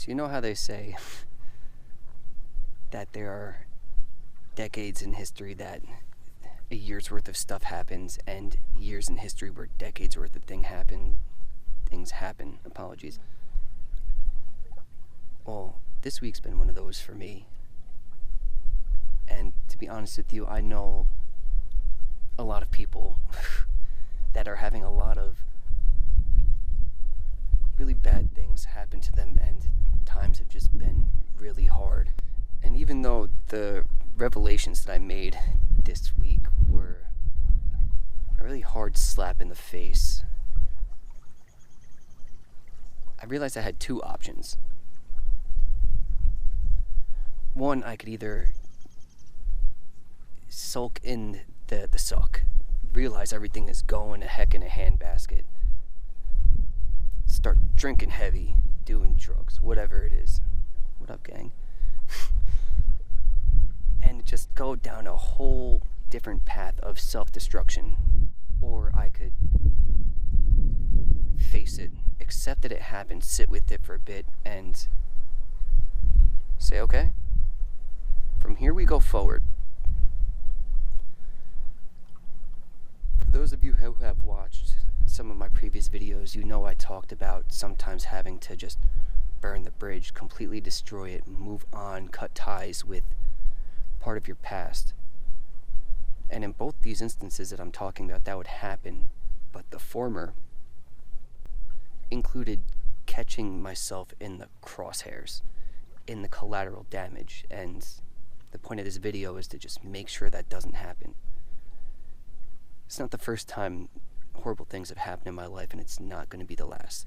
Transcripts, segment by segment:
So you know how they say that there are decades in history that a year's worth of stuff happens, and years in history where decades worth of things happen. Apologies. Well, this week's been one of those for me. And to be honest with you, I know a lot of people that are having a lot of really bad things happen to them, and times have just been really hard. And even though the revelations that I made this week were a really hard slap in the face, I realized I had two options. One, I could either sulk in the suck, realize everything is going to heck in a handbasket, start drinking heavy, doing drugs, whatever it is. What up, gang? And just go down a whole different path of self-destruction. Or I could face it, accept that it happened, sit with it for a bit, and say, okay, from here we go forward. For those of you who have watched some of my previous videos, you know I talked about sometimes having to just burn the bridge, completely destroy it, move on, cut ties with part of your past. And in both these instances that I'm talking about, that would happen, but the former included catching myself in the crosshairs, in the collateral damage, and the point of this video is to just make sure that doesn't happen. It's not the first time horrible things have happened in my life, and it's not going to be the last.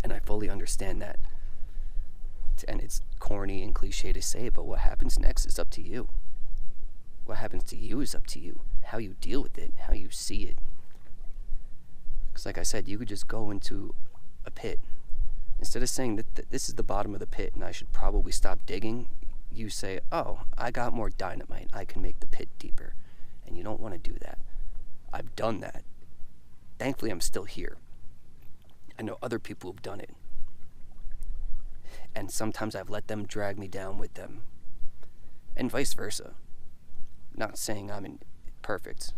And I fully understand that. And it's corny and cliche to say, but what happens next is up to you. What happens to you is up to you. How you deal with it, how you see it. Because like I said, you could just go into a pit. Instead of saying that this is the bottom of the pit and I should probably stop digging, you say, oh, I got more dynamite. I can make the pit deeper. And you don't want to do that. I've done that. Thankfully, I'm still here. I know other people who've done it. And sometimes I've let them drag me down with them. And vice versa. Not saying I'm perfect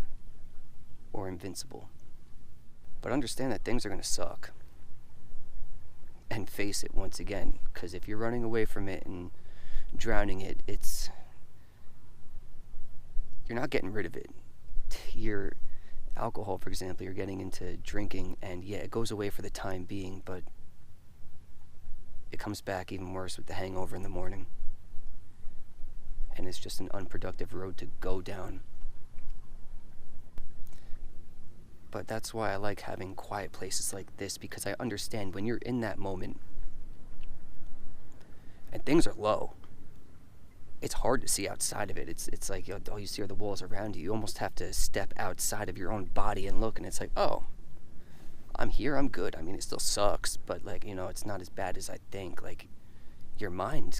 or invincible. But understand that things are going to suck. And face it once again. Because if you're running away from it and drowning it, you're not getting rid of it. Your alcohol, for example, you're getting into drinking, and yeah, it goes away for the time being, but it comes back even worse with the hangover in the morning. And it's just an unproductive road to go down. But that's why I like having quiet places like this, because I understand when you're in that moment and things are low, it's hard to see outside of it. It's like, all you see are the walls around you. You almost have to step outside of your own body and look, and it's like, oh, I'm here, I'm good. I mean, it still sucks, but like, it's not as bad as I think. Like, your mind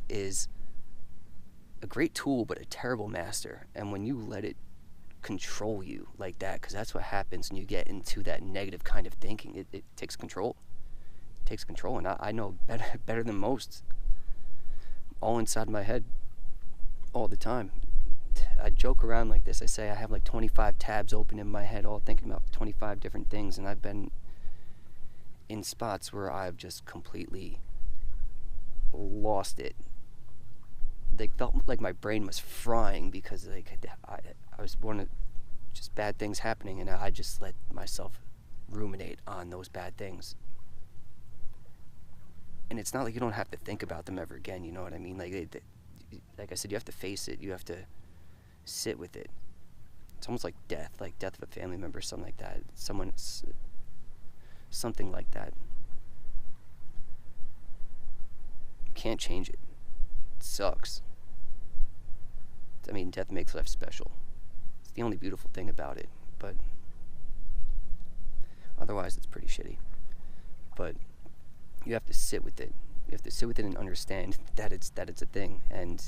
is a great tool, but a terrible master. And when you let it control you like that, because that's what happens when you get into that negative kind of thinking, it takes control. It takes control, and I know better than most. All inside my head all the time. I joke around like this. I say I have like 25 tabs open in my head, all thinking about 25 different things, and I've been in spots where I've just completely lost it. They felt like my brain was frying because I was one of just bad things happening, and I just let myself ruminate on those bad things. And it's not like you don't have to think about them ever again, you know what I mean? Like I said, you have to face it. You have to sit with it. It's almost like death of a family member, something like that. Something like that. You can't change it. It sucks. I mean, death makes life special. It's the only beautiful thing about it, but otherwise it's pretty shitty. But you have to sit with it. You have to sit with it and understand that it's a thing, and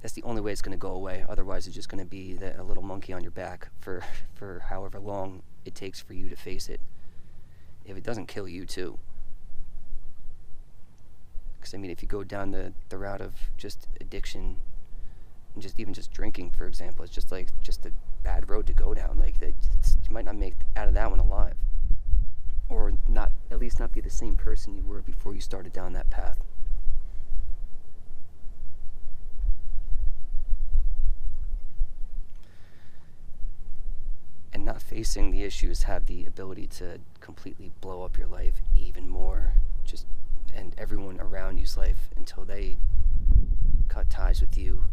that's the only way it's going to go away. Otherwise, it's just going to be a little monkey on your back for however long it takes for you to face it. If it doesn't kill you too, Because I mean, if you go down the route of just addiction, and just drinking, for example, it's just a bad road to go down. Like you might not make out of that one alive, or not, at least not be the same person you were before you started down that path. And not facing the issues have the ability to completely blow up your life even more, and everyone around you's life, until they cut ties with you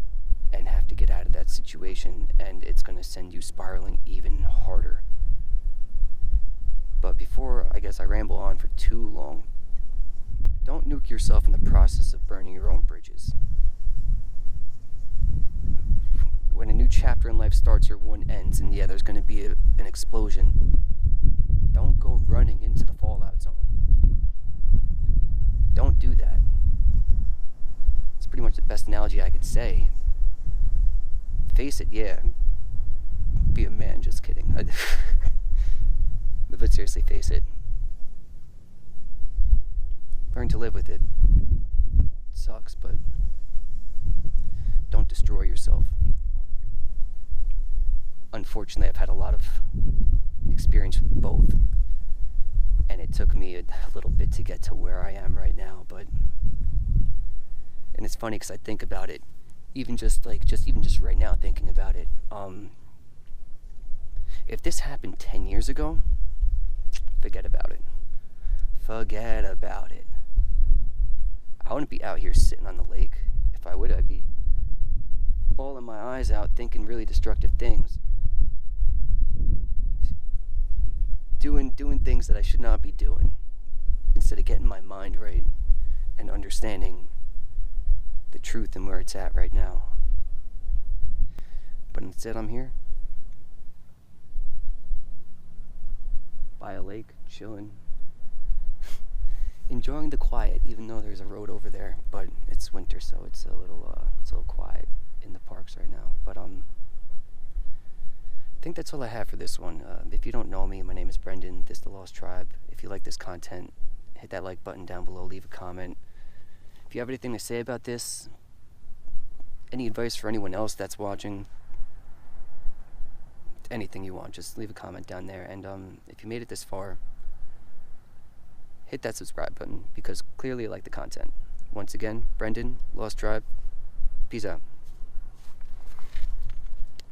and have to get out of that situation, and it's going to send you spiraling even harder. But before, I guess, I ramble on for too long, don't nuke yourself in the process of burning your own bridges. When a new chapter in life starts or one ends, and yeah, there's going to be an explosion, don't go running into the fallout zone. Don't do that. It's pretty much the best analogy I could say. Face it, yeah. Be a man, just kidding. But seriously, face it. Learn to live with it. It sucks, but don't destroy yourself. Unfortunately, I've had a lot of experience with both, and it took me a little bit to get to where I am right now. And it's funny because I think about it, even just right now, thinking about it. If this happened 10 years ago, forget about it. Forget about it. I wouldn't be out here sitting on the lake. If I would, I'd be bawling my eyes out, thinking really destructive things. Doing things that I should not be doing, instead of getting my mind right and understanding the truth and where it's at right now. But instead, I'm here by a lake, chilling, enjoying the quiet, even though there's a road over there. But it's winter, so it's a little quiet in the parks right now. But I think that's all I have for this one. If you don't know me, my name is Brendan. This is The Lost Tribe. If you like this content, hit that like button down below, leave a comment. If you have anything to say about this, any advice for anyone else that's watching, anything you want, just leave a comment down there. And if you made it this far, hit that subscribe button, because clearly you like the content. Once again, Brendan, Lost Tribe, peace out.